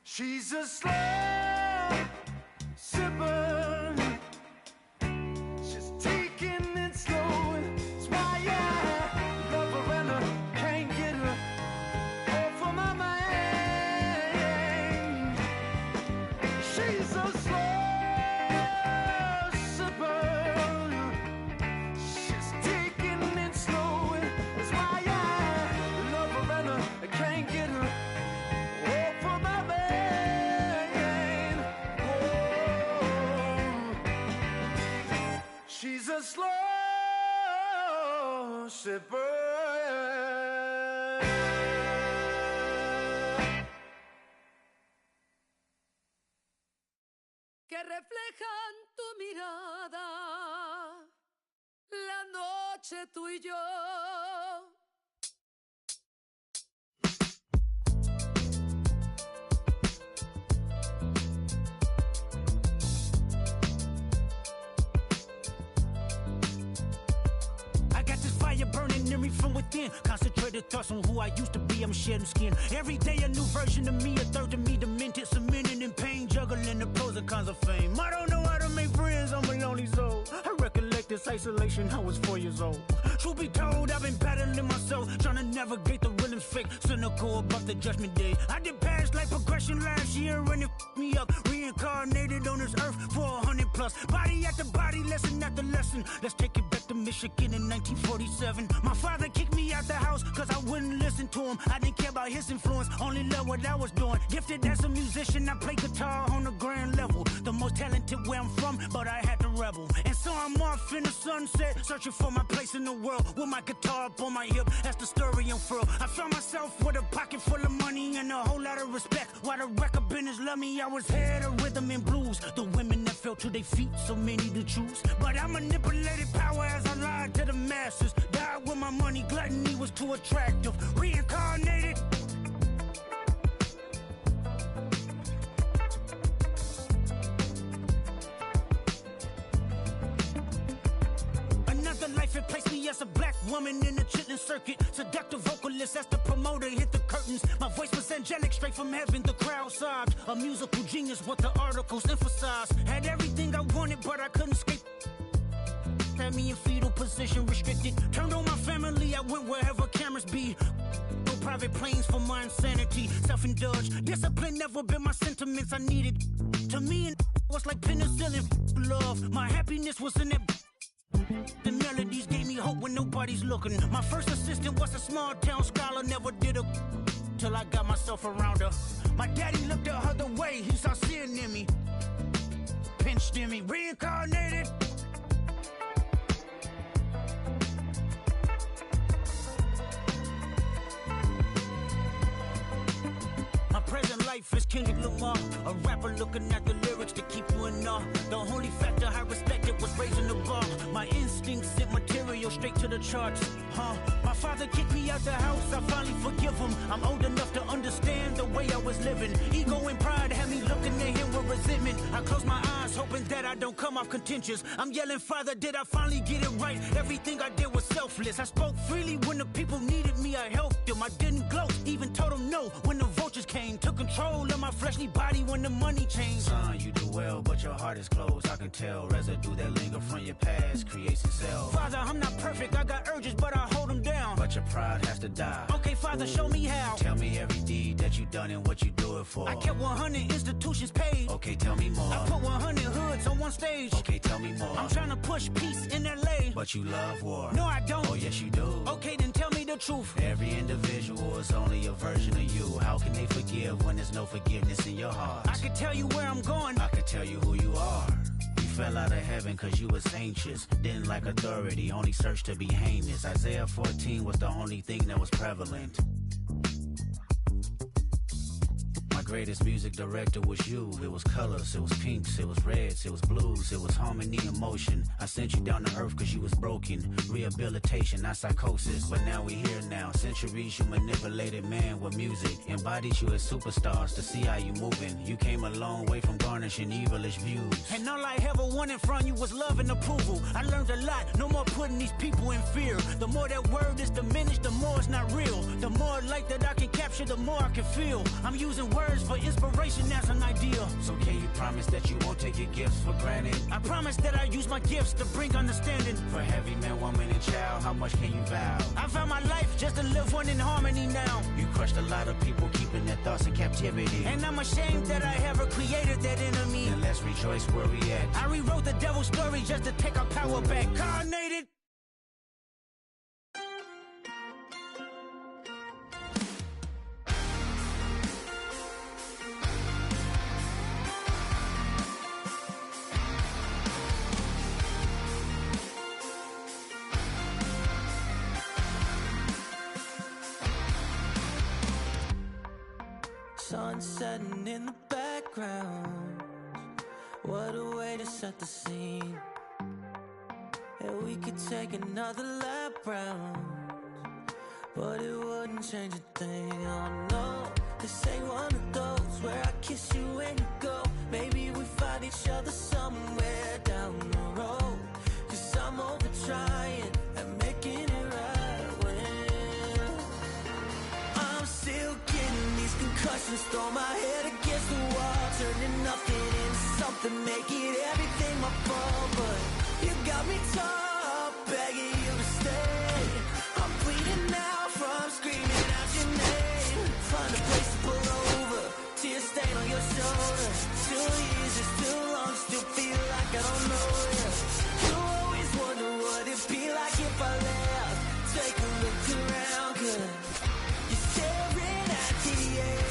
She's a slow sipper. She's taking it slow. That's why I love her and I can't get her off of my mind. She's a slow sipper. She's taking it slow. That's why I love her and I can't get her off of my mind. She's a slow sipper. Que reflejan tu mirada, la noche tú y yo. Fire burning in me from within. Concentrated thoughts on who I used to be. I'm shedding skin. Every day a new version of me. A third of me demented, cemented in pain, juggling the pros and cons of fame. I don't know how to make friends. I'm a lonely soul. I recollect this isolation. I was 4 years old. Truth be told, I've been battling myself, trying to navigate the real and fake. Cynical about the judgment day. I did past life progression last year, and it f***ed me up. Reincarnated on this earth for 100+. Body after body, lesson after lesson. Let's take it back to Michigan in 1947. My father kicked me out the house cause I wouldn't listen to him. I didn't care about his influence, only loved what I was doing. Gifted as a musician, I play guitar on the grand level. The most talented where I'm from, but I had to rebel. And so I'm off in the sunset, searching for my place in the world. With my guitar up on my hip, that's the story unfurled. I found myself with a pocket full of money and a whole lot of respect. While the record business loved me, I was head of rhythm and blues. The women that fell to their feet, so many to choose. But I manipulated power as I lied to the masses. Died with my money, gluttony was too attractive. Reincarnated. Another life, it placed me as a black woman in the chitlin circuit. Seductive vocalist as the promoter hit the curtains. My voice was angelic, straight from heaven, the crowd sobbed. A musical genius, what the articles emphasized. Had everything I wanted, but I couldn't escape. Had me in fetal position, restricted. Turned on my family, I went wherever cameras be. No private planes for my insanity. Self-indulged, discipline never been my sentiments I needed. To me, and was like penicillin, love. My happiness was in that. The melodies gave me hope when nobody's looking. My first assistant was a small town scholar, never did a till I got myself around her. My daddy looked the other way, he saw sin in me. Pinched in me, reincarnated. My present life is Kendrick Lamar, a rapper looking at the lyrics to keep you in awe. The only factor I respected was raising the bar. My instincts sent material straight to the charts. My father kicked me out the house, I finally forgive him. I'm old enough to understand the way I was living. Ego and pride had me looking at him with resentment. I close my eyes, hoping that I don't come off contentious. I'm yelling, Father, did I finally get it right? Everything I did was selfless. I spoke freely when the people needed me, I helped them. I didn't gloat, even told them no when the vultures came. Took control of my fleshly body when the money changed. Son, you do well, but your heart is closed. I can tell residue that linger from your past creates itself. Father, I'm not perfect, I got urges, but I hold them down. But your pride has to die. Okay, Father, show me how. Tell me every deed that you done and what you do it for. I kept 100 institutions paid. Okay, tell me more. I put 100 hoods on one stage. Okay, tell me more. I'm trying to push peace in LA. But you love war. No, I don't. Oh, yes, you do. Okay, then tell me the truth. Every individual is only a version of you. How can they forgive when there's no forgiveness in your heart? I can tell you where I'm going. I can tell you who you are. You fell out of heaven cause you was anxious. Didn't like authority, only searched to be heinous. Isaiah 14 was the only thing that was prevalent. My greatest music director was you. It was colors, it was pinks, it was reds, it was blues, it was harmony and motion. I sent you down to earth cause you was broken. Rehabilitation, not psychosis, but now we here now. Centuries you manipulated man with music. Embodied you as superstars to see how you moving. You came a long way from garnishing evilish views. And all I ever wanted from you was love and approval. I learned a lot, no more putting these people in fear. The more that word is diminished, the more it's not real. The more light that I can capture, the more I can feel. I'm using words for inspiration as an ideal. So can you promise that you won't take your gifts for granted? I promise that I use my gifts to bring understanding. For heavy man, woman, and child, how much can you vow? I found my life just to live one in harmony now. You crushed a lot of people, keeping their thoughts in captivity. And I'm ashamed that I ever created that enemy. And let's rejoice where we at. I rewrote the devil's story just to take our power back. Carnated. Sun setting in the background. What a way to set the scene. And we could take another lap round, but it wouldn't change a thing. Oh no, this ain't one of those where I kiss you when you go. Maybe we find each other somewhere down the road. Cause I'm over trying and making it right when I'm still getting these concussions. Throw my head against the wall, turning nothing into something, make it everything my fault. But you got me top, begging you to stay. I'm bleeding now from screaming out your name. Find a place to pull over, tear stain on your shoulder. 2 years is too long, still feel like I don't know you. You always wonder what it'd be like if I left. Take a look around, cause you're staring at the end.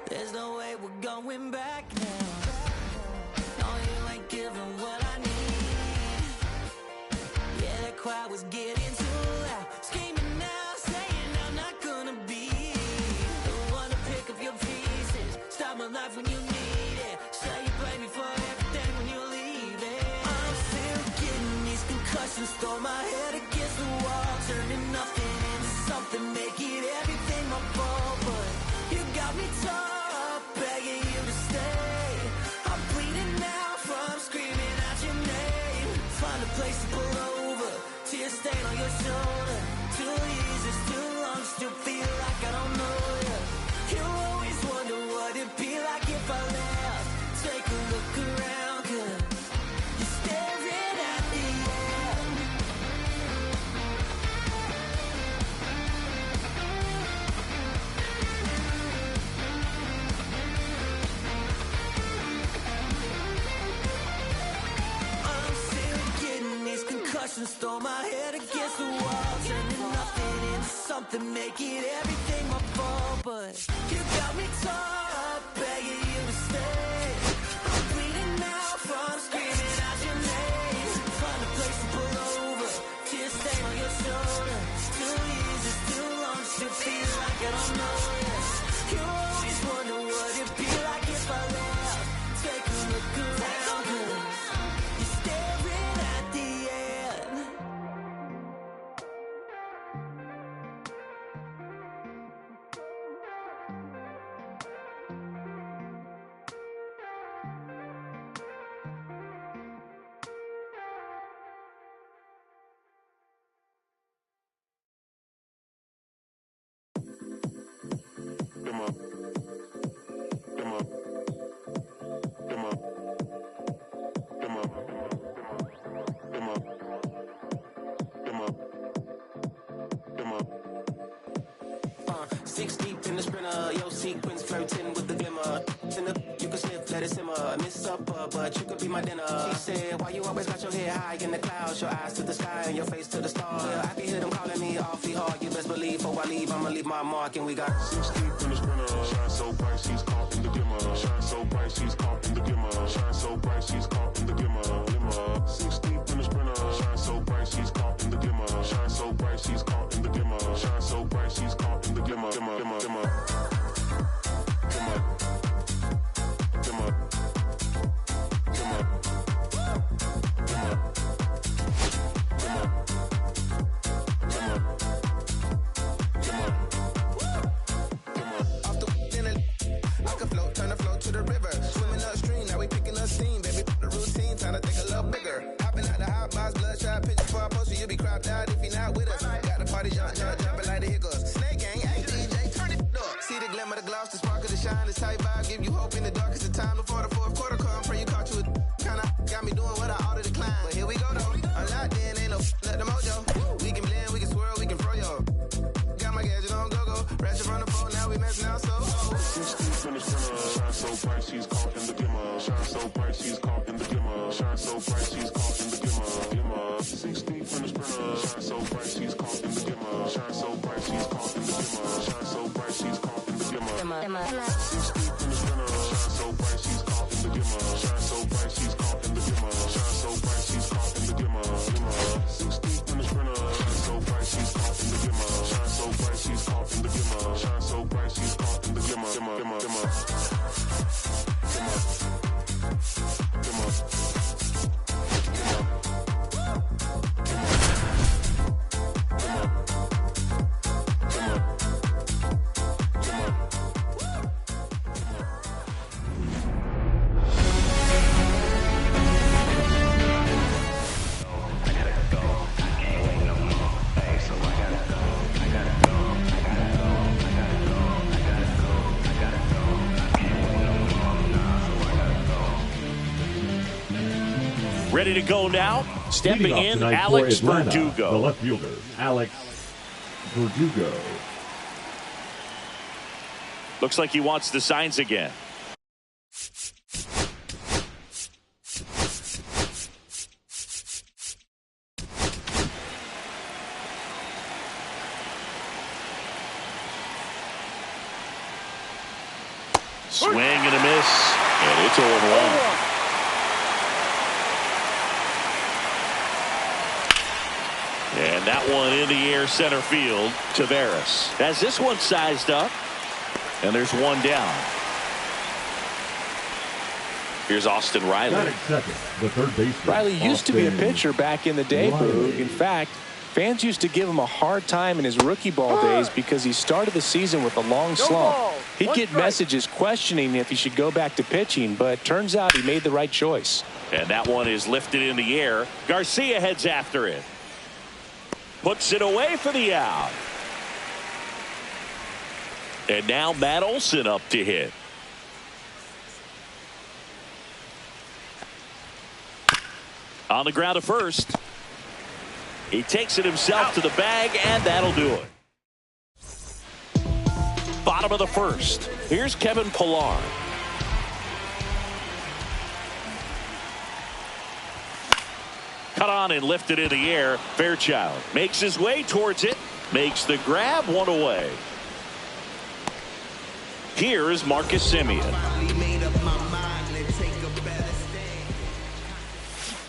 There's no way we're going back now. No, you ain't giving what I need. Yeah, that crowd was getting too loud, screaming out, saying I'm not gonna be the one to pick up your pieces, stop my life when you need it, say you blame me for everything when you're leaving. I'm still getting these concussions, throw my head against the wall, turning nothing into something, make it everything my fault. But you got me top, begging you to stay. I'm bleeding now from screaming out your name. Find a place to pull over, tear stain on your shoulder. 2 years is too long, still feel like I don't know you. You always wonder what it'd be like if I left. Take a look around, cause you're staring at the end. I'm still getting these concussions, throw my head against the wall, turning nothing into something, make it everything my fault. But you got me top, begging you to stay. I'm bleeding now from screaming out your name. Find a place to pull over, tear stain on your shoulder. 2 years is too long, still feel like I don't know you. You always wonder what it'd be like if I left. Take a look around, cause you're staring at the end. Six deep in the sprinter, your sequence flirting with the glimmer. You can sniff, let it simmer. Miss supper, but you could be my dinner. She said, why you always got your head high in the clouds? Your eyes to the sky and your face to the stars. Yeah, I can hear them calling me awfully hard. You best believe before I leave, I'ma leave my mark. And we got 6 deep in the sprinter. Shine so bright, she's caught in the glimmer. Shine so bright, she's caught in the glimmer. Shine so bright, she's caught in the glimmer. 6 deep in the sprinter. Shine so bright, she's caught in the dimmer. So bright she's caught in the dimmer. Shine so bright she's caught in the dimmer. Shine so bright she's caught in the dimmer. 6 deep in the sprinter. Shine so bright she's caught in the dimmer. Shine so bright she's caught in the dimmer. Shine so bright she's caught in the dimmer. Dimmer, dimmer, dimmer. Ready to go now. Stepping in, Alex Verdugo. The left fielder, Alex Verdugo. Looks like he wants the signs again. Swing and a miss, and it's 0-1. And that one in the air center field. Taveras has this one sized up. And there's one down. Here's Austin Riley. Second, the third baseman. Riley used to be a pitcher back in the day, Boog. In fact, fans used to give him a hard time in his rookie ball days because he started the season with a long slump. He'd get messages questioning if he should go back to pitching, but turns out he made the right choice. And that one is lifted in the air. Garcia heads after it. Puts it away for the out. And now Matt Olson up to hit. On the ground to first. He takes it himself to the bag, and that'll do it. Bottom of the first. Here's Kevin Pillar. Cut on and lifted in the air. Fairchild makes his way towards it. Makes the grab, one away. Here's Marcus Semien.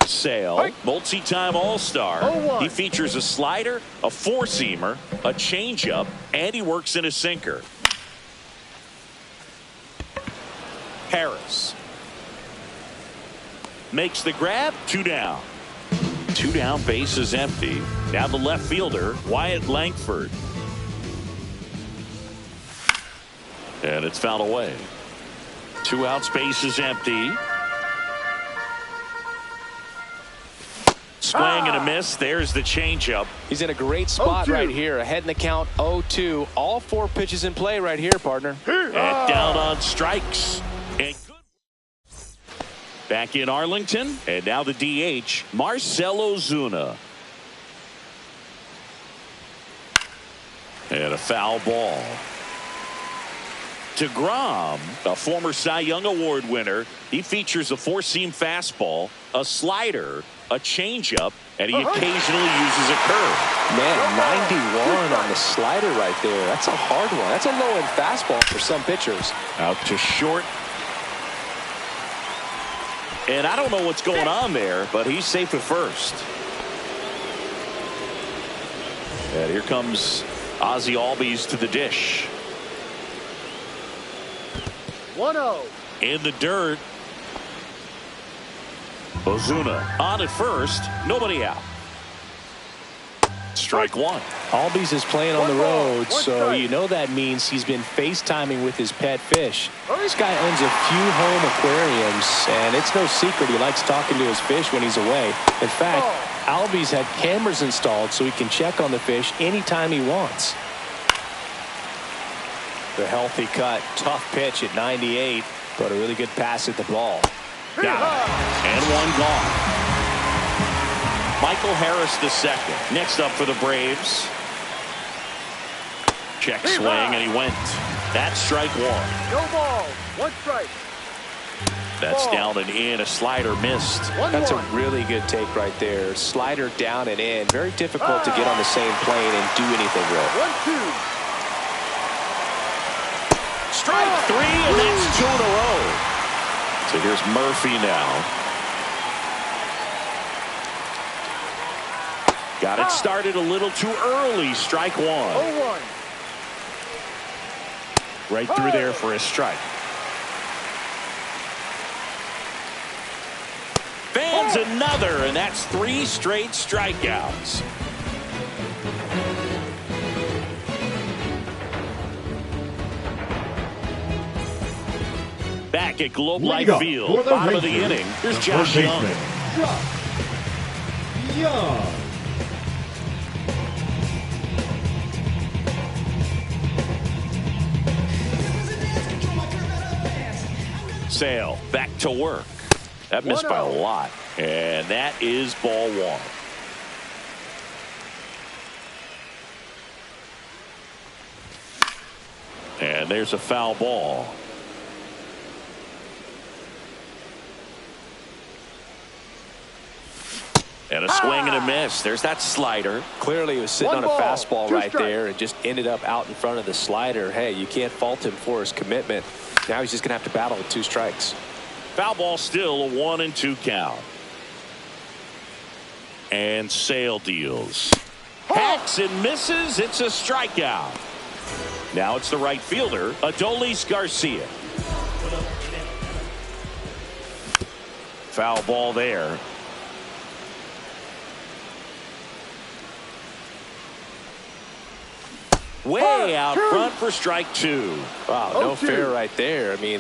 Sale, multi-time All-Star. He features a slider, a four-seamer, a changeup, and he works in a sinker. Harris makes the grab, 2 down. 2 down, base is empty. Now the left fielder, Wyatt Langford. And it's fouled away. 2 outs, base is empty. Swing and a miss. There's the changeup. He's in a great spot right here. Ahead in the count, 0-2. All 4 pitches in play right here, partner. And down on strikes. And good. Back in Arlington. And now the DH, Marcell Ozuna. And a foul ball. DeGrom, a former Cy Young Award winner. He features a four-seam fastball, a slider, a changeup, and he occasionally uses a curve. Man, 91 on the slider right there. That's a hard one. That's a low-end fastball for some pitchers. Out to short. And I don't know what's going on there, but he's safe at first. And here comes Ozzie Albies to the dish. 1-0. In the dirt. Ozuna on at first. Nobody out. Strike one. Albies is playing on the road, so you know that means he's been FaceTiming with his pet fish. This guy owns a few home aquariums, and it's no secret he likes talking to his fish when he's away. In fact, Albies had cameras installed so he can check on the fish anytime he wants. The healthy cut, tough pitch at 98, but a really good pass at the ball. Got it. And one gone. Michael Harris the second. Next up for the Braves. Check swing, and he went. That's strike one. No ball. 1 strike. That's down and in. A slider missed. That's a really good take right there. Slider down and in. Very difficult to get on the same plane and do anything with. 1-2. strike three, and that's two in a row. So here's Murphy now. Got it started a little too early. Strike one. 0-1. Right through there for a strike. Fans another, and that's 3 straight strikeouts. Back at Globe Life Field, bottom of the inning, here's Josh Young. Sale back to work. That missed by a lot, and that is ball one. And there's a foul ball. And a swing and a miss. There's that slider. Clearly he was sitting on a fastball right there and just ended up out in front of the slider. Hey, you can't fault him for his commitment. Now he's just going to have to battle with 2 strikes. Foul ball, still a 1-2 count. And Sale deals. Hacks and misses. It's a strikeout. Now it's the right fielder, Adolis Garcia. Foul ball there. Way out front for strike 2. Wow, no fair right there. I mean,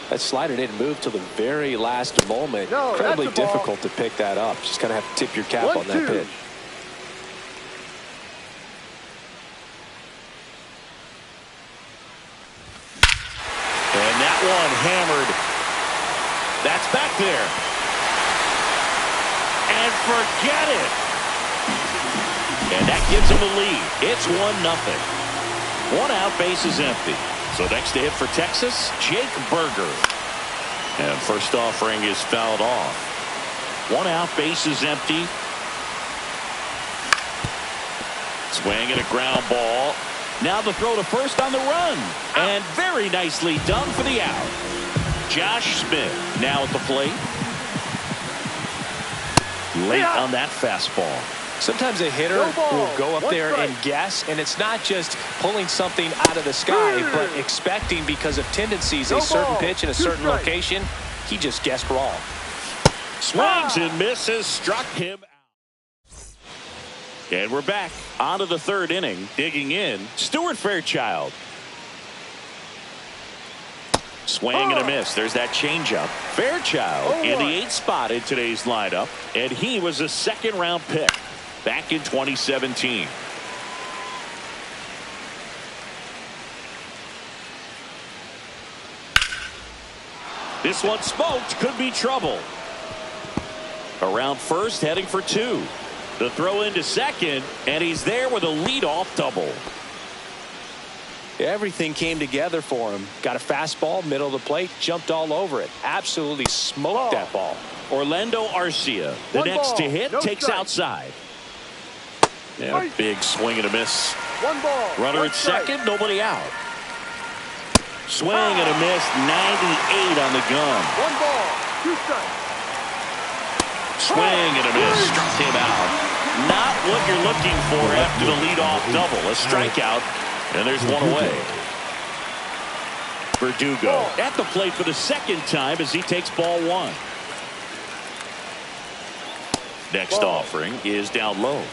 that slider didn't move till the very last moment. Incredibly difficult to pick that up. Just kind of have to tip your cap on that pitch. And that one hammered. That's back there. And forget it. And that gives him a lead. It's 1-0. 1 out, base is empty. So next to hit for Texas, Jake Berger. And first offering is fouled off. 1 out, base is empty. Swing and a ground ball. Now the throw to first on the run. And very nicely done for the out. Josh Smith now at the plate. Late on that fastball. Sometimes a hitter will go up there and guess, and it's not just pulling something out of the sky, but expecting because of tendencies a certain pitch in a certain location. He just guessed wrong. Swings and misses, struck him out. And we're back onto the 3rd inning. Digging in, Stuart Fairchild. Swing and a miss. There's that changeup. Fairchild in the 8th spot in today's lineup, and he was a 2nd-round pick back in 2017. This one smoked. Could be trouble. Around first, heading for 2. The throw into second, and he's there with a leadoff double. Everything came together for him. Got a fastball, middle of the plate, jumped all over it. Absolutely smoked that ball. Orlando Arcia, the next to hit, takes outside. And a big swing and a miss. 1 ball. Runner at second, nobody out. Swing and a miss, 98 on the gun. 1 ball, 2 strikes. Swing and a miss, struck him out. Not what you're looking for after the leadoff double. A strikeout, and there's 1 away. Verdugo at the plate for the 2nd time as he takes ball 1. Next offering is down low.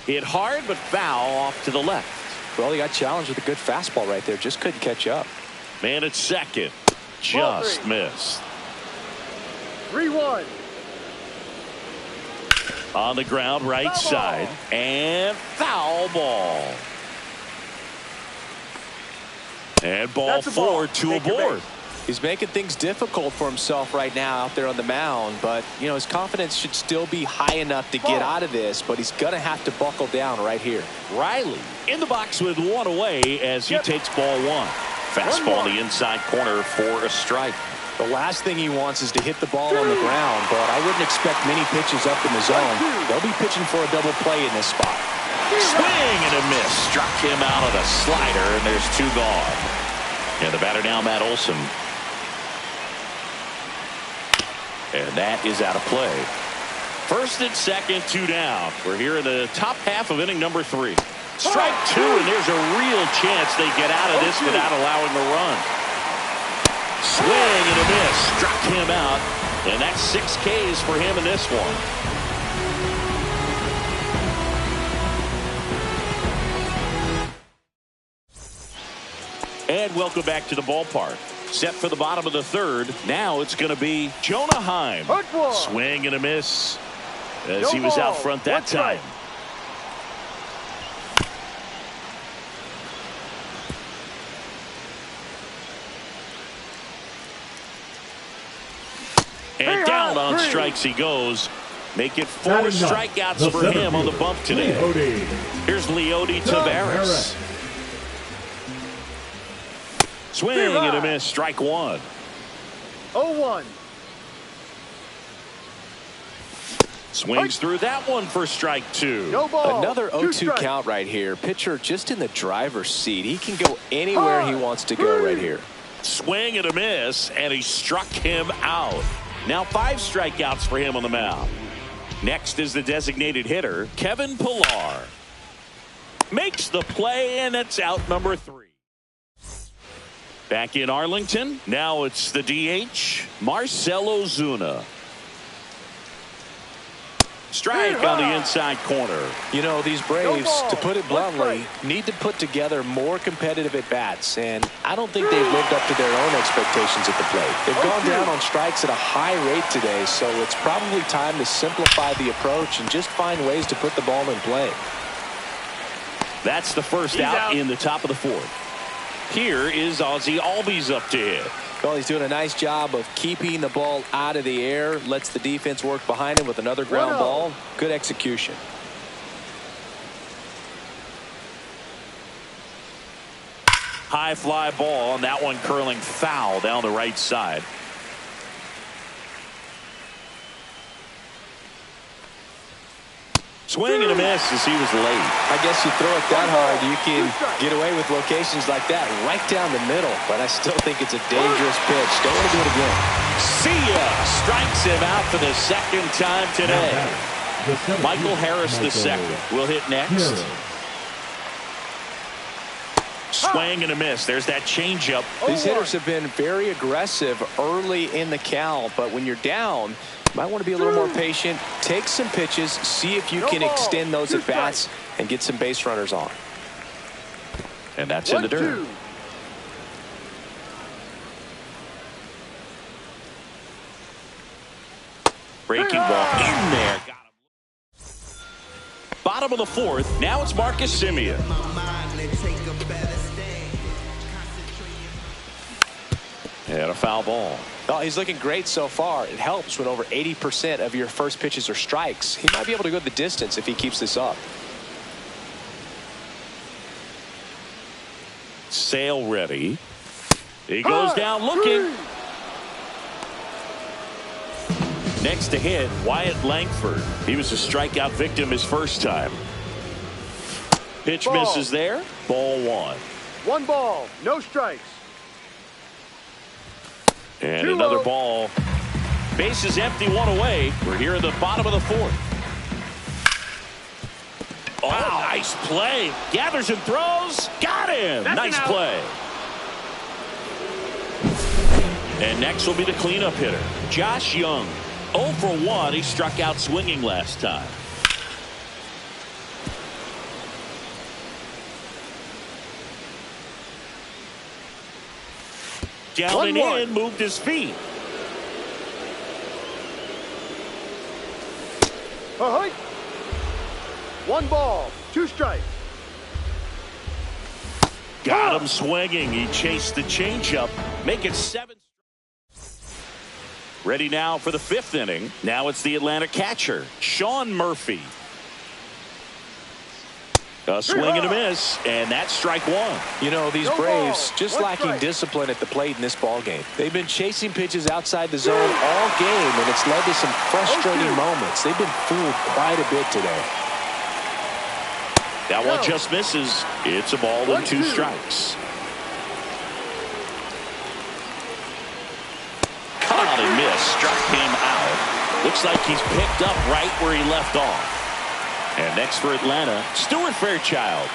Hit hard, but foul off to the left. Well, he got challenged with a good fastball right there. Just couldn't catch up. Man at second. Just missed. 3-1. On the ground, right side. And foul ball. And ball 4, 2 aboard. He's making things difficult for himself right now out there on the mound, but you know his confidence should still be high enough to get out of this, but he's gonna have to buckle down right here. Riley in the box with 1 away as he takes ball 1. Fastball in the inside corner for a strike. The last thing he wants is to hit the ball on the ground, but I wouldn't expect many pitches up in the zone. They'll be pitching for a double play in this spot. Swing and a miss. Struck him out of the slider, and there's 2 gone. And the batter now, Matt Olson. And that is out of play. First and second, 2 down. We're here in the top half of inning number 3. Strike 2, and there's a real chance they get out of this without allowing a run. Swing and a miss. Struck him out, and that's 6 Ks for him in this one. And welcome back to the ballpark. Set for the bottom of the 3rd. Now it's going to be Jonah Heim. Swing and a miss as he was out front that time. And down on strikes he goes. Make it 4 strikeouts for him on the bump today. Here's Leody Taveras. Swing and a miss. Strike 1. 0-1. Swings through that one for strike 2. No ball. Another 0-2 count right here. Pitcher just in the driver's seat. He can go anywhere he wants to go right here. Swing and a miss, and he struck him out. Now 5 strikeouts for him on the mound. Next is the designated hitter, Kevin Pillar. Makes the play, and it's out number 3. Back in Arlington, now it's the DH, Marcell Ozuna. Strike on the inside corner. You know, these Braves, to put it bluntly, need to put together more competitive at-bats, and I don't think they've lived up to their own expectations at the plate. They've gone down on strikes at a high rate today, so it's probably time to simplify the approach and just find ways to put the ball in play. That's the first out in the top of the 4th. Here is Ozzy Albies up to hit. Well, he's doing a nice job of keeping the ball out of the air. Lets the defense work behind him with another ground ball. Good execution. High fly ball, and that one curling foul down the right side. Swing and a miss as he was late. I guess you throw it that hard, you can get away with locations like that right down the middle. But I still think it's a dangerous pitch. Don't want to do it again. See ya! Strikes him out for the 2nd time today. Michael Harris the 2nd will hit next. Swing and a miss. There's that changeup. These hitters have been very aggressive early in the count, but when you're down, you might want to be a little more patient. Take some pitches, see if you can extend those at bats and get some base runners on. And that's in the dirt. Breaking ball in there. Got him. Bottom of the 4th. Now it's Marcus Semien. And a foul ball. Well, he's looking great so far. It helps when over 80% of your first pitches are strikes. He might be able to go the distance if he keeps this up. Sale ready. He goes down looking. Next to hit, Wyatt Langford. He was a strikeout victim his first time. Pitch misses there. Ball 1. 1 ball, no strikes. And another ball. Base is empty, 1 away. We're here in the bottom of the 4th. Oh, nice play. Gathers and throws. Got him. Nice play. And next will be the cleanup hitter, Josh Young. 0 for 1. He struck out swinging last time. Down and in, moved his feet. Ahoy! 1 ball, 2 strikes. Got him swinging. He chased the changeup. Make it 7. Ready now for the 5th inning. Now it's the Atlanta catcher, Sean Murphy. A swing and a miss, and that's strike 1. You know, these Braves just lacking discipline at the plate in this ball game. They've been chasing pitches outside the zone all game, and it's led to some frustrating moments. They've been fooled quite a bit today. That one just misses. It's a ball and 2 strikes. Caught and missed. Struck him out. Looks like he's picked up right where he left off. And next for Atlanta, Stuart Fairchild.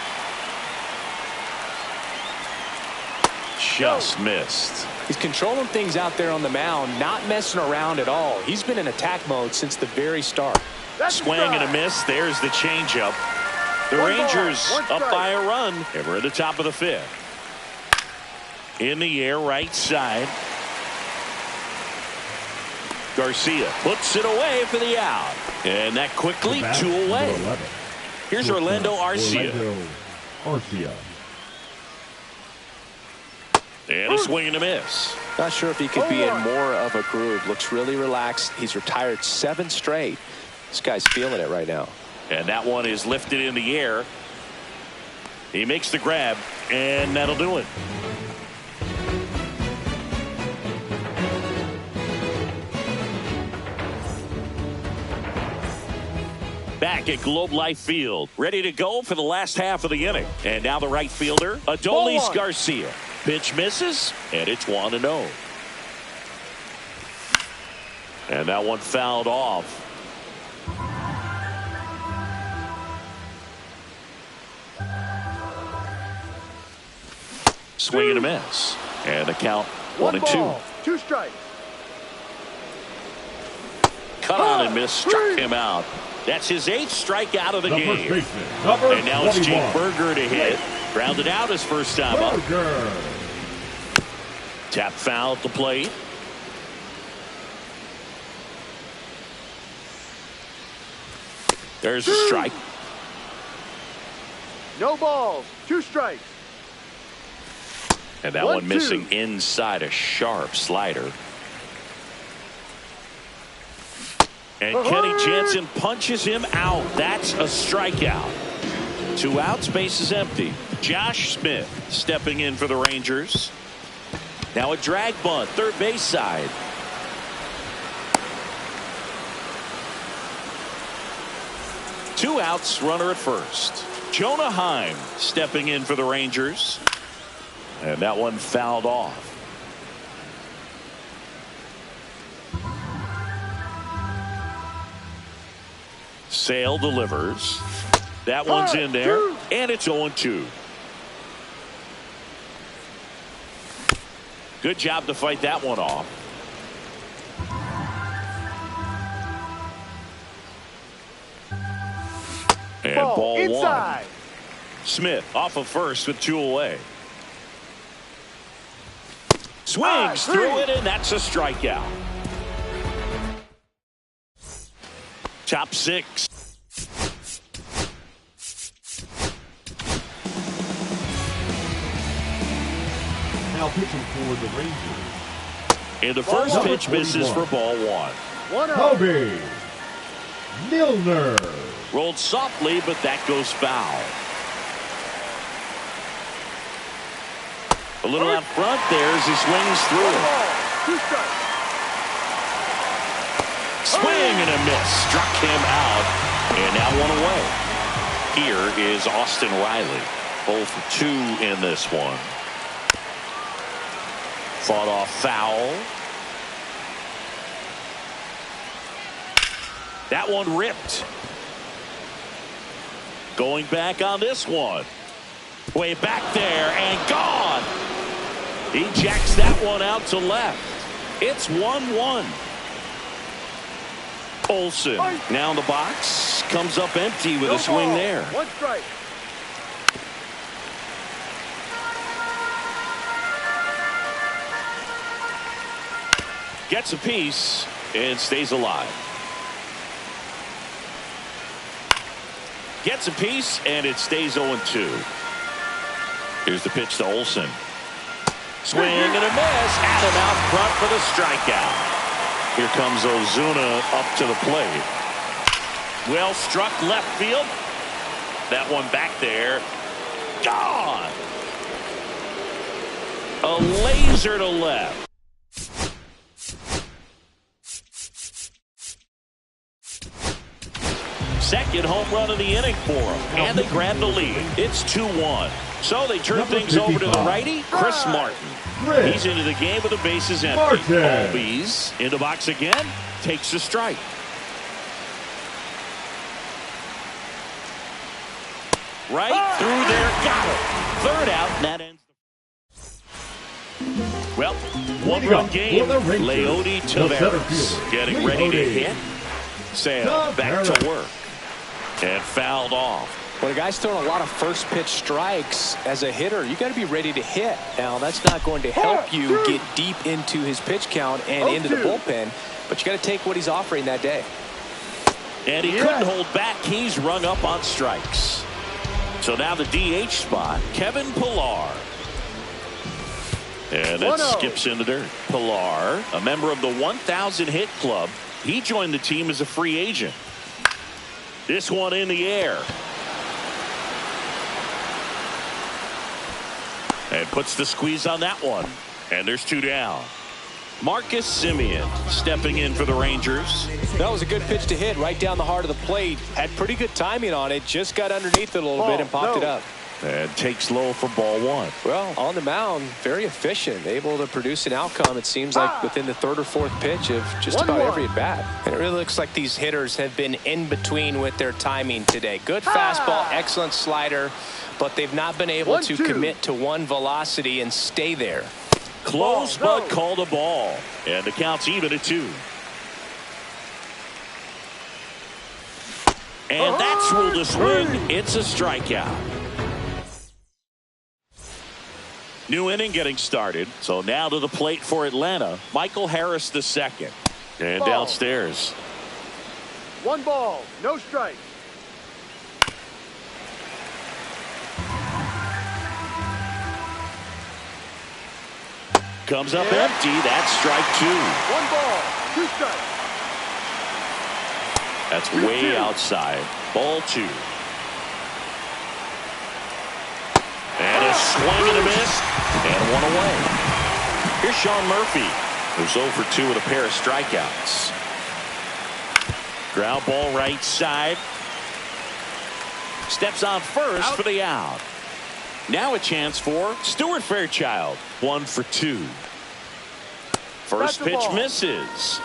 Just missed. He's controlling things out there on the mound, not messing around at all. He's been in attack mode since the very start. Swing and a miss. There's the changeup. The Rangers up by a run. And we're at the top of the 5th. In the air, right side. Garcia puts it away for the out. And that quickly 2 away. Here's Orlando Arcia. And a swing and a miss. Not sure if he could be in more of a groove. Looks really relaxed. He's retired 7 straight. This guy's feeling it right now. And that one is lifted in the air. He makes the grab, and that'll do it. Back at Globe Life Field, ready to go for the last half of the inning. And now the right fielder, Adolis Garcia. Pitch misses, and it's 1-0. And that one fouled off. Swing and a miss. And the count 1-2. 2 strikes. Cut on and miss, struck him out. That's his 8th strikeout of the game. And now it's Jake Burger to hit. Grounded out his first time up. Tap foul at the plate. There's a strike. No balls. 2 strikes. And that one missing inside a sharp slider. And Kenny Jansen punches him out. That's a strikeout. 2 outs, base is empty. Josh Smith stepping in for the Rangers. Now a drag bunt, third base side. Two outs, runner at first. Jonah Heim stepping in for the Rangers. And that one fouled off. Sale delivers. That one's in there. And it's 0-2. Good job to fight that one off. And ball inside. 1. Smith off of first with 2 away. Swings through it, and that's a strikeout. Top 6. Now pitching for the Rangers. And the first pitch misses for ball 1. Kobe Milner. Rolled softly, but that goes foul. A little out front there as he swings through it. Swing and a miss. Struck him out. And now 1 away. Here is Austin Riley. 0 for 2 in this one. Fought off foul. That one ripped. Going back on this one. Way back there and gone. He jacks that one out to left. It's 1-1. Olsen now in the box. Comes up empty with a swing there. 1 strike. Gets a piece and stays alive. Gets a piece and it stays 0-2. Here's the pitch to Olsen. Swing and a miss. Adam out front for the strikeout. Here comes Ozuna up to the plate. Well struck left field. That one back there. Gone. A laser to left. second home run of the inning for him. And they grab the lead. It's 2-1. So they turn things over to the righty, Chris Martin. He's into the game with the bases empty. Albies in the box again. Takes a strike. Right through there. Got it. Third out. And that ends. Well, one-run game. Leody Taveras getting ready to hit. Sale back to work. And fouled off. When a guy's throwing a lot of first pitch strikes as a hitter, you got to be ready to hit. Now, that's not going to help you get deep into his pitch count and into the bullpen, but you got to take what he's offering that day. And he couldn't hold back. He's rung up on strikes. So now the DH spot, Kevin Pillar. And that skips in the dirt. Pillar, a member of the 1,000 hit club. He joined the team as a free agent. This one in the air. And puts the squeeze on that one. And there's 2 down. Marcus Semien stepping in for the Rangers. That was a good pitch to hit right down the heart of the plate. Had pretty good timing on it. Just got underneath it a little bit and popped it up. And takes low for ball 1. Well, on the mound, very efficient. Able to produce an outcome, it seems like, within the 3rd or 4th pitch of just about every at-bat. And it really looks like these hitters have been in between with their timing today. Good fastball, excellent slider, but they've not been able to commit to one velocity and stay there. Close, but called a ball. And the count's even at 2. And that's ruled a swing. It's a strikeout. New inning getting started. So now to the plate for Atlanta, Michael Harris II. And downstairs. 1 ball, no strike. Comes up empty. That's strike 2. 1 ball, 2 strikes. That's way outside. Ball 2. And a swing and a miss. And 1 away. Here's Sean Murphy, who's 0 for 2 with a pair of strikeouts. Ground ball right side. Steps on first for the out. Now a chance for Stuart Fairchild. 1 for 2. First pitch misses.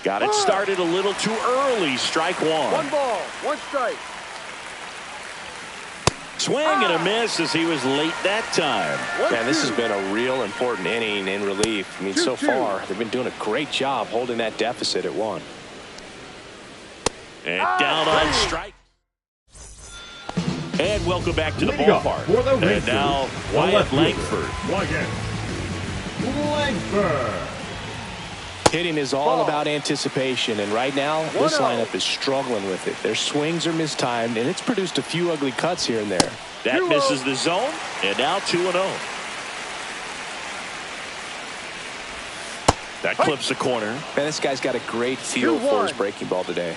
Got it started a little too early. Strike 1. 1 ball, 1 strike. Swing and a miss as he was late that time. Man, this has been a real important inning in relief. I mean, so far, they've been doing a great job holding that deficit at 1. And down on strike. And welcome back to the ballpark. And now Wyatt Langford. Hitting is all about anticipation, and right now this lineup is struggling with it. Their swings are mistimed, and it's produced a few ugly cuts here and there. That misses the zone, and now 2-0. That clips the corner. Man, this guy's got a great feel for his breaking ball today.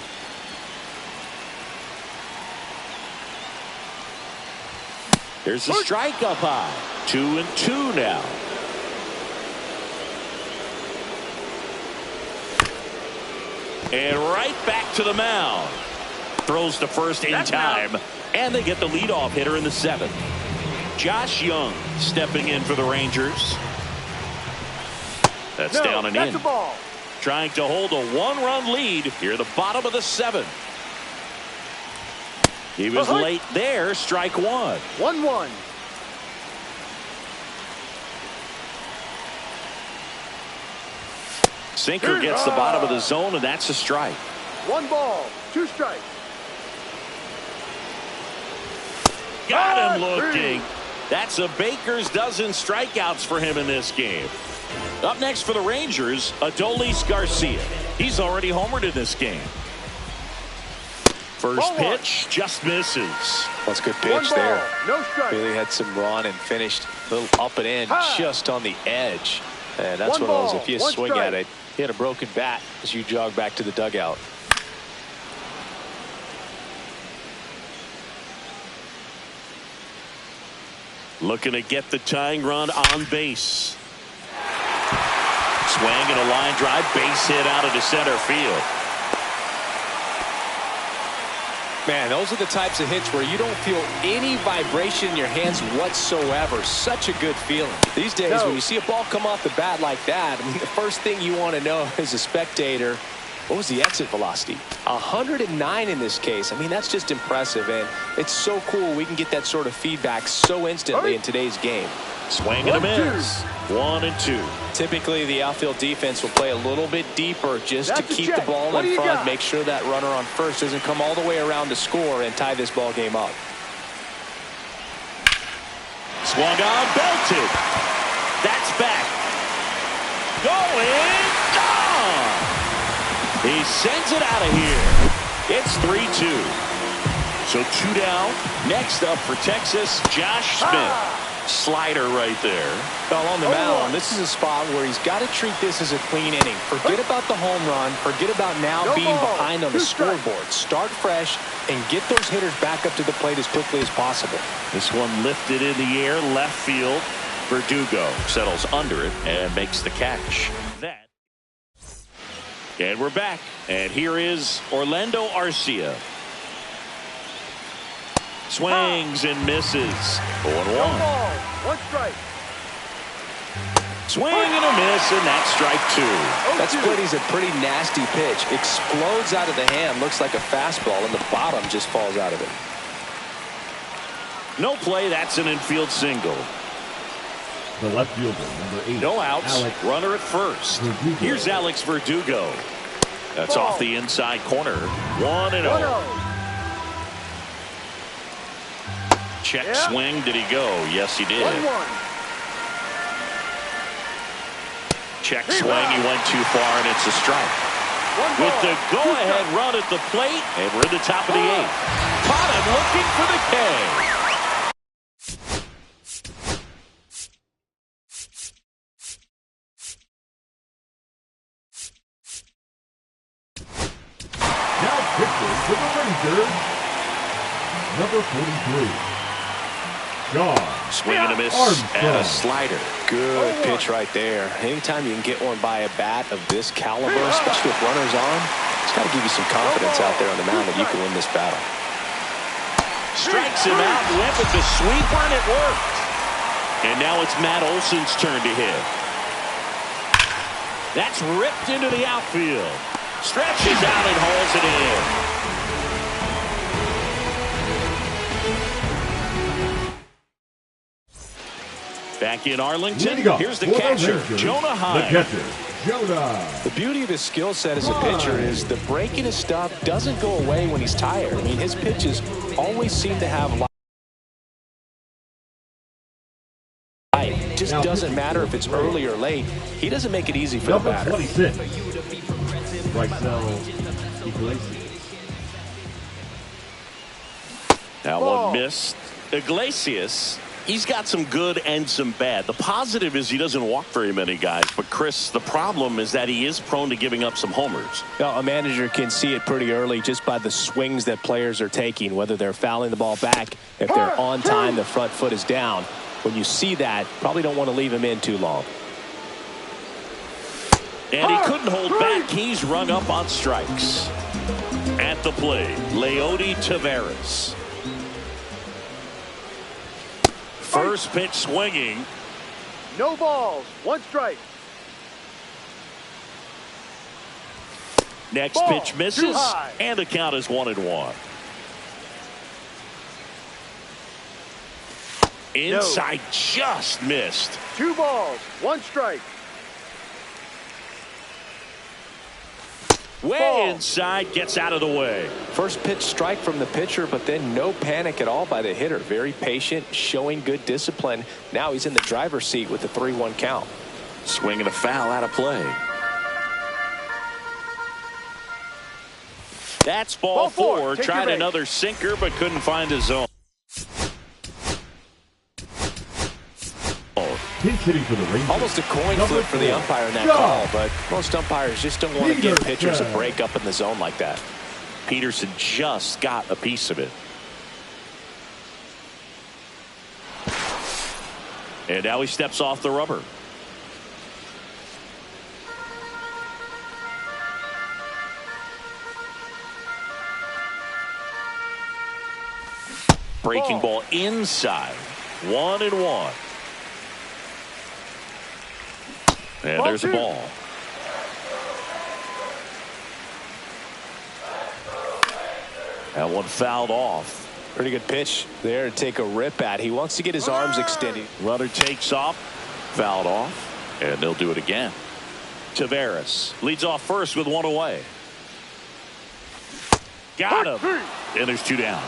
There's the strike up high. 2-2 now. And right back to the mound. Throws to first in time. And they get the leadoff hitter in the 7th. Josh Young stepping in for the Rangers. That's down and in. Trying to hold a 1-run lead here at the bottom of the 7th. He was late there. Strike 1. 1-1. Sinker gets the bottom of the zone, and that's a strike. 1 ball, 2 strikes. Got him looking. That's a baker's dozen strikeouts for him in this game. Up next for the Rangers, Adolis Garcia. He's already homered in this game. First pitch just misses. That's a good pitch there. No strike. Really had some run and finished a little up and in just on the edge. And that's one of those, if you swing at it, you had a broken bat as you jog back to the dugout. Looking to get the tying run on base. swing and a line drive, base hit out into center field. Man, those are the types of hits where you don't feel any vibration in your hands whatsoever. Such a good feeling. These days, when you see a ball come off the bat like that, I mean, the first thing you want to know as a spectator, what was the exit velocity? 109 in this case. I mean, that's just impressive, and it's so cool we can get that sort of feedback so instantly in today's game. Swing and a miss. 1-2. Typically, the outfield defense will play a little bit deeper just to keep the ball in front, make sure that runner on first doesn't come all the way around to score and tie this ball game up. Swung on, belted. That's back. Going, gone. He sends it out of here. It's 3-2. So 2 down. Next up for Texas, Josh Smith. Slider right there. Well, on the mound, this is a spot where he's got to treat this as a clean inning. Forget about the home run. Forget about now being behind on the scoreboard. Start fresh and get those hitters back up to the plate as quickly as possible. This one lifted in the air, left field. Verdugo settles under it and makes the catch. And we're back. And here is Orlando Arcia. Swings and misses. 0-1. One strike. Swing and a miss, and that's strike 2. That split is a pretty nasty pitch. Explodes out of the hand. Looks like a fastball, and the bottom just falls out of it. No play. That's an infield single. The left fielder, number 8. No outs. Alex Runner at first. Verdugo. Here's Alex Verdugo. That's off the inside corner. 1-0. Check swing. Did he go? Yes, he did. 1-1. Check swing. He went too far, and it's a strike. With the go-ahead run at the plate, and we're at the top of the 8th. Caught him looking for the K. Now pitching to the Rangers, number 43. John Swing and a miss Armstrong. and a slider. Good pitch right there. Anytime you can get one by a bat of this caliber, especially with runners on, it's got to give you some confidence out there on the mound that you can win this battle. Strikes him out, went with the sweeper, and it worked. And now it's Matt Olson's turn to hit. That's ripped into the outfield. Stretches out and hauls it in. Back in Arlington, here's the catcher, Jonah Hyde. The catcher, Jonah. The beauty of his skill set as a pitcher is the break in his stuff doesn't go away when he's tired. I mean, his pitches always seem to have life. It just doesn't matter if it's early or late. He doesn't make it easy for the batter. 26. Iglesias. That one missed. Iglesias. He's got some good and some bad. The positive is he doesn't walk very many guys. But, Chris, the problem is that he is prone to giving up some homers. Well, a manager can see it pretty early just by the swings that players are taking, whether they're fouling the ball back, if they're on time, the front foot is down. When you see that, probably don't want to leave him in too long. And he couldn't hold back. He's rung up on strikes. At the plate, Leody Taveras. First pitch swinging. No balls. One strike. Next pitch misses, and the count is 1-1. Inside just missed. 2 balls. One strike. Way inside, gets out of the way. First pitch strike from the pitcher, but then no panic at all by the hitter. Very patient, showing good discipline. Now he's in the driver's seat with the 3-1 count. Swing and a foul out of play. That's ball 4. Tried another sinker, but couldn't find his zone. Hitting for the Rangers. Almost a coin flip for the umpire in that call, but most umpires just don't want to give pitchers a break up in the zone like that. Peterson just got a piece of it. And now he steps off the rubber. breaking ball inside. 1-1. And there's a ball. That one fouled off. Pretty good pitch there to take a rip at. He wants to get his arms extended. Runner takes off, fouled off, and they'll do it again. Tavares leads off first with one away. Got him. And there's two down.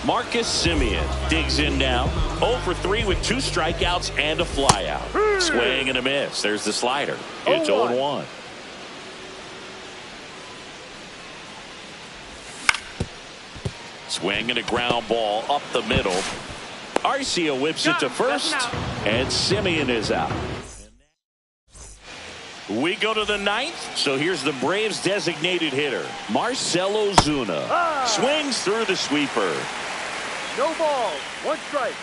Marcus Semien digs in now. 0 for 3 with 2 strikeouts and a flyout. Swing and a miss. There's the slider. It's 0-1. Swing and a ground ball up the middle. Arcia whips it to first, and Semien is out. We go to the 9th, so here's the Braves' designated hitter, Marcell Ozuna. Swings through the sweeper. No balls. 1 strike.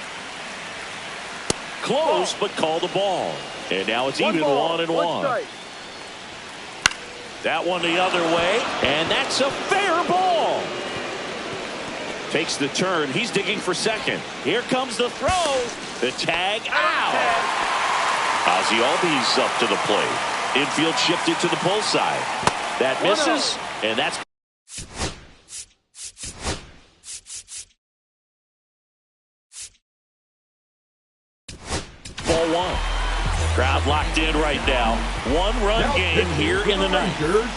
Close, but called a ball. And now it's even 1-1. 1 strike. That one the other way, and that's a fair ball. Takes the turn. He's digging for second. Here comes the throw. The tag out. Ozzy Albies up to the plate. Infield shifted to the pull side. That misses, and that's ball 1. Crowd locked in right now. 1-run game here in the 9th.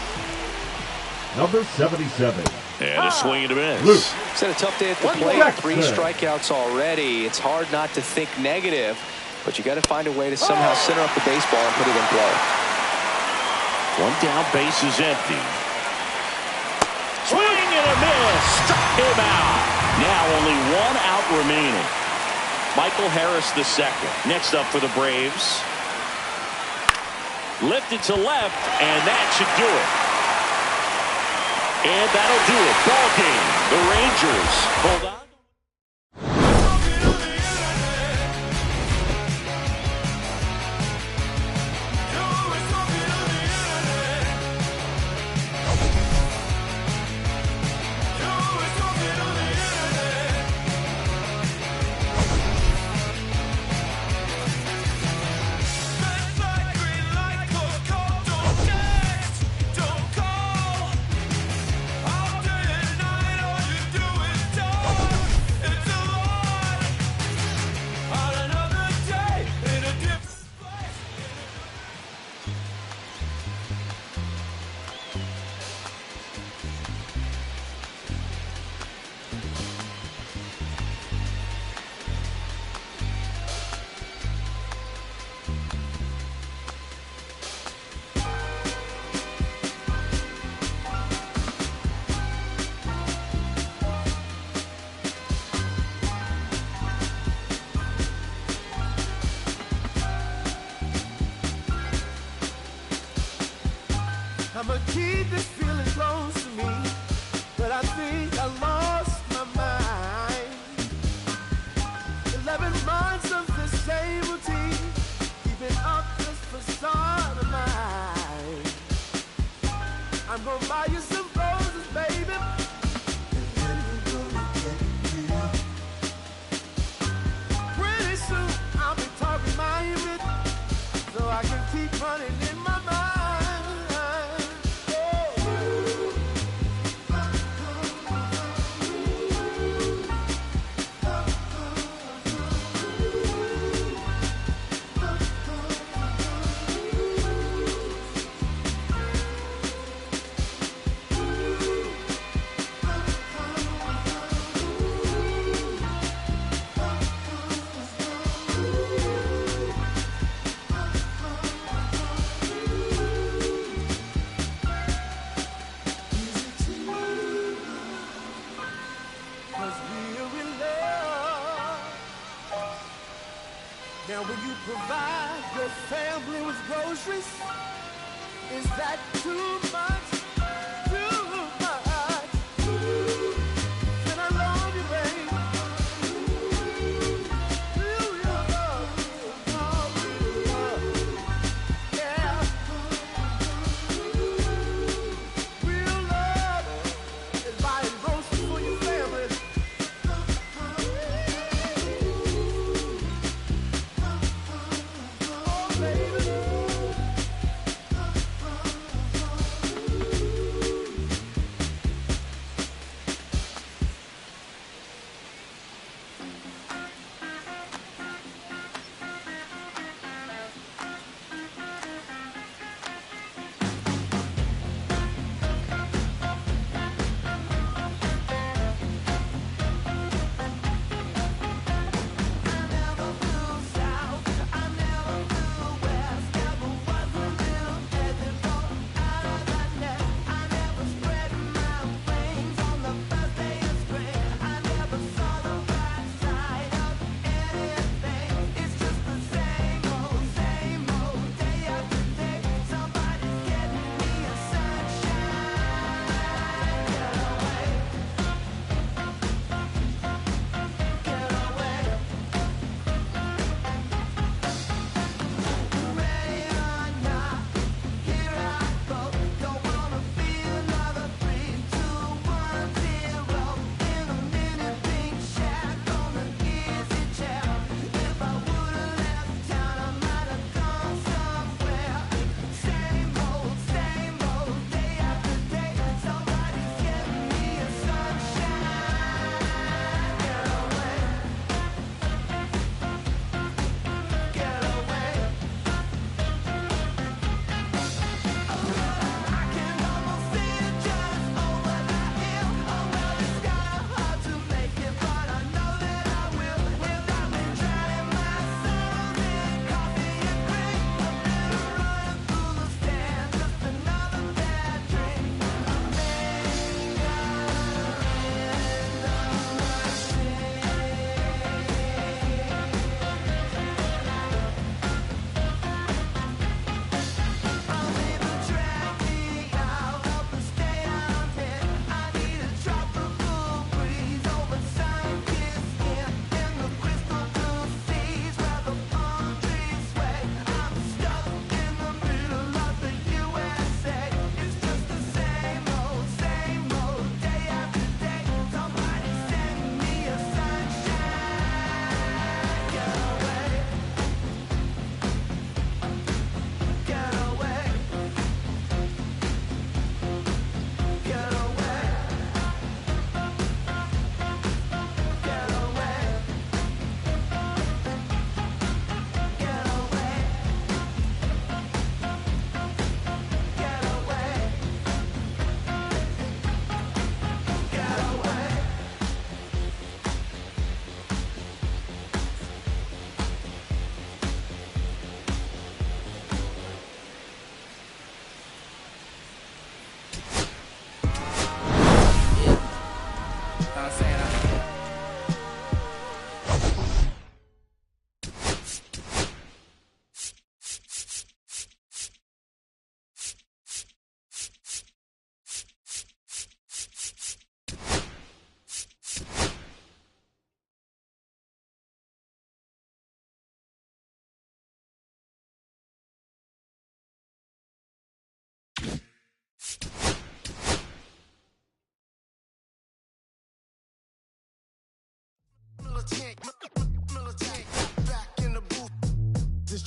Number 77. And a swing and a miss. It's had a tough day at the plate. 3 strikeouts already. It's hard not to think negative, but you got to find a way to somehow center up the baseball and put it in play. 1 down, base is empty. Swing and a miss. Struck him out. Now only 1 out remaining. Michael Harris the second. Next up for the Braves. Lifted to left, and that should do it. And that'll do it. Ball game. The Rangers hold on. I'ma keep this feeling close to me, but I think I lost my mind. 11 months of the same routine, keeping up this facade of mine. I'm gonna buy you some roses, baby, and then we're gonna get real. Pretty soon I'll be talking my image, so I can keep running in my mind. Now will you provide your family with groceries? Is that too much? Too much? Can I love you, baby? Will you love? Yeah. Real love is buying groceries for your family.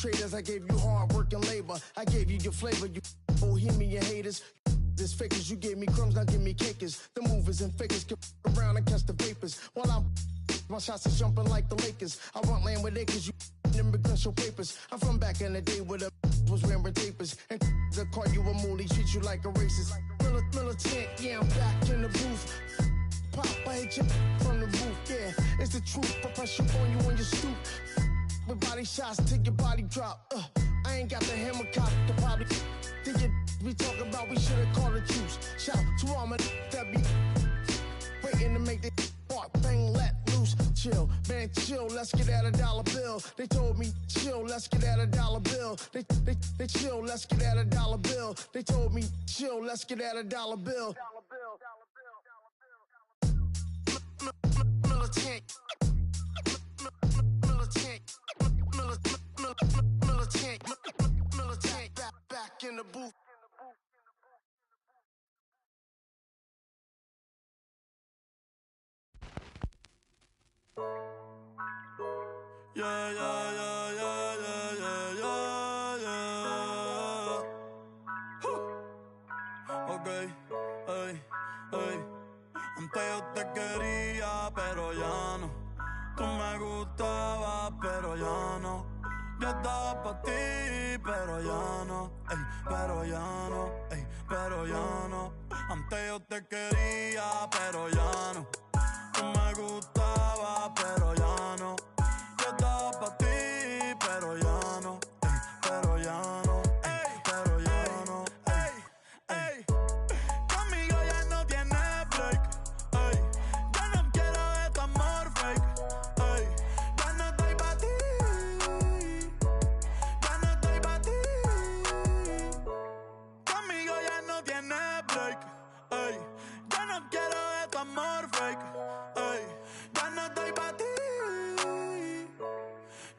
traders. I gave you hard work and labor. I gave you your flavor, you bohemian haters. This fakers, you gave me crumbs, now give me cakers. The movers and fakers get around and catch the vapors. While my shots is jumping like the Lakers. I want land with acres, you immigrants show papers. I'm from back in the day where the was wearing tapers. And they'll call you a moolie, treat you like a racist. Militant, yeah, I'm back in the booth. Pop, I hit you from the roof, yeah. It's the truth, but press you on your stoop. With body shots till your body drop. I ain't got the hammer cock to probably think it we talk about, we should've called it juice. Shout to all my that be waiting to make the spark, bang, let loose. Chill, man, chill, let's get at $1 bill. They told me, chill, let's get at $1 bill. They chill, let's get at $1 bill. They told me, chill, let's get at $1 bill. Militant. Militant, back in the booth. Yeah, yeah, yeah, yeah, yeah, yeah, yeah, yeah. Okay, hey, hey. Antes yo te quería, pero ya no. Tú me gustabas, pero ya no. Yo estaba pa' ti, pero ya no. Ey, pero ya no, ey, pero ya no. Antes yo te quería, pero ya no. Tú me gustabas, pero ya no. Yo estaba pa' ti, pero ya no. Ey, pero ya no. Ey, pero ya no. Ey, ey. Conmigo ya no tienes break. Ey, yo no quiero de tu amor fake. Ey, ya no estoy pa' ti. Ya no estoy pa' ti. Conmigo ya no tienes break. Ey, yo no quiero de tu amor fake. Ey, ya no estoy pa' ti.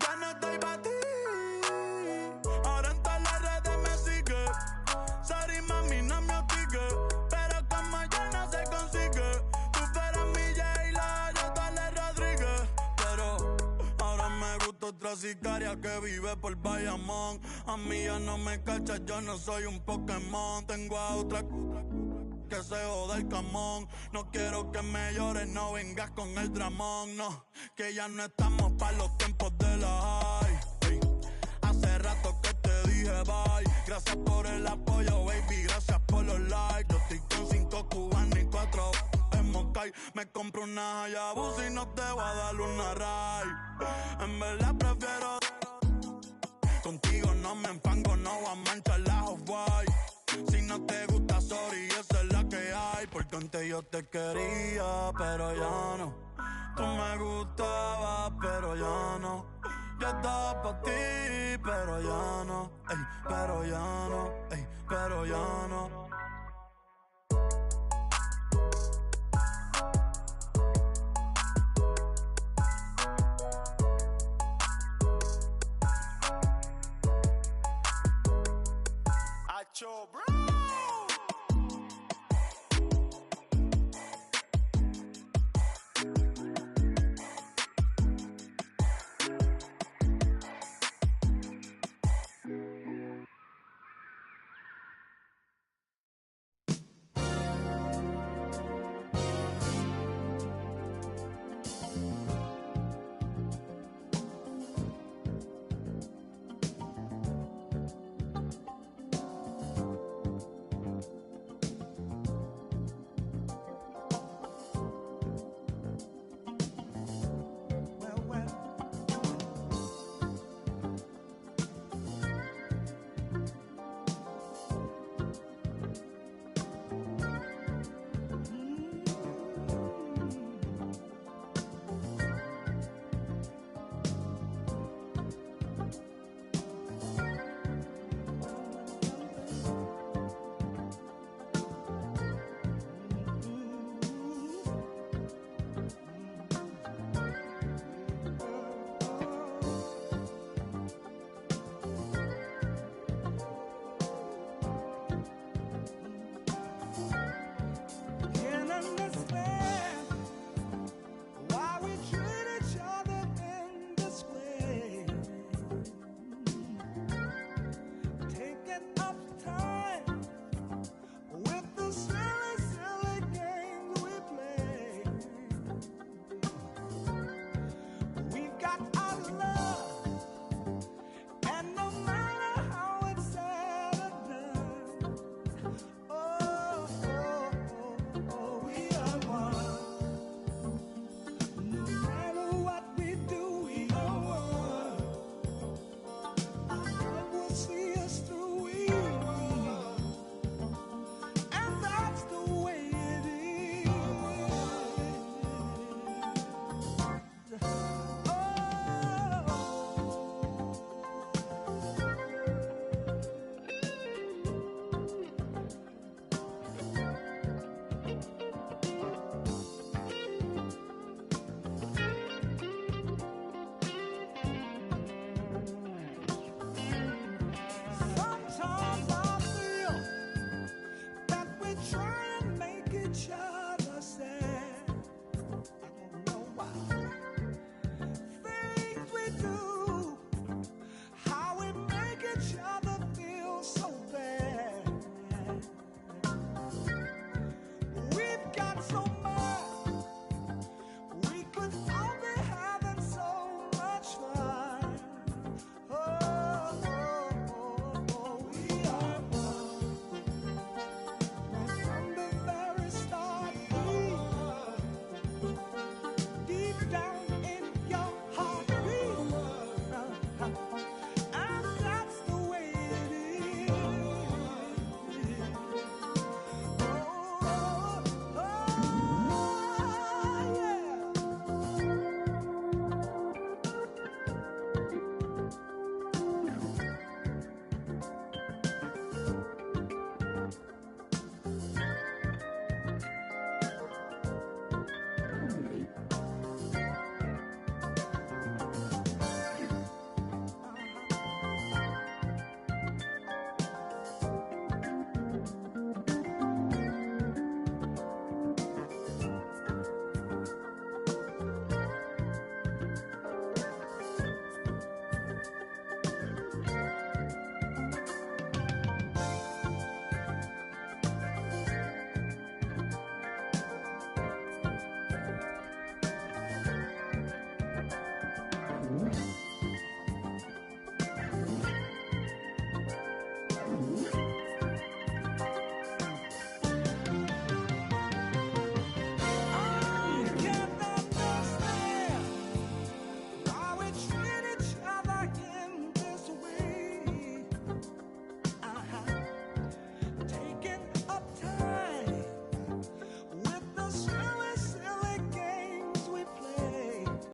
Ya no estoy pa' ti. Ahora en todas las redes me sigue. Sorry mami, no me hostigue. Pero como yo no se consigue. Tú fueras mi J-Lo, yo Dale Rodríguez. Pero ahora me gusta otra sicaria que vive por Bayamón. A mí ya no me cachas, yo no soy un Pokémon. Tengo a otra que se joda el camón. No quiero que me llores, no vengas con el dramón. No, que ya no estamos pa' los tiempos de la high. Ey, hace rato que te dije bye. Gracias por el apoyo, baby, gracias por los likes. Yo estoy con 5 cubanos y 4 en Moscay. Me compro una Hayabusa y no te voy a dar una ride. En verdad prefiero contigo, no me enfango, no voy a manchar la Off-White. Si no te gusta, sorry, esa es la que hay. Porque antes yo te quería, pero ya no. Tú me gustabas, pero ya no. Yo estaba pa' ti, pero ya no. Ey, pero ya no. Ey, pero ya no.